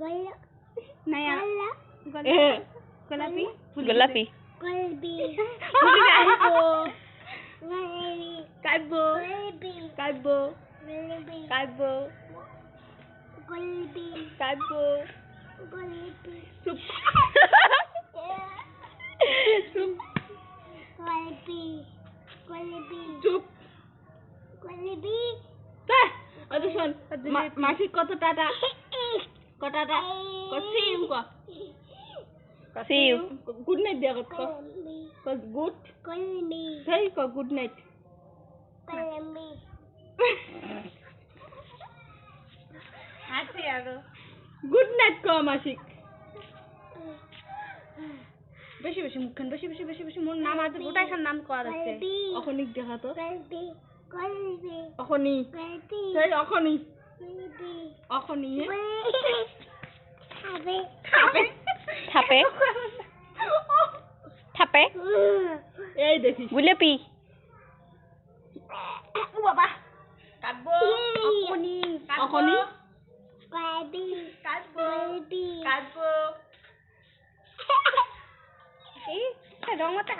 Naya. Golapi. Golapi. Kalbo. Kalbo. Kalbo. Kalbo. Soup. Soup. Soup. Aduh son. Masih kau tata. Kau tata. Kau siu kau. See you. Good night dia kau. Kau good. Say kau good night. Happy ago. Good night kau masih. বেশি বেশি মুখখান বেশি বেশি বেশি বেশি মোর নাম আছে গোটাই খান নাম করা আছে অখনিক দেখা তো অখনি সেই অখনি অখনি থাপে থাপে থাপে এই দেখিস গুলাপি ও বাবা কাটবো অখনি অখনি কাটবো কাটবো এই রঙটা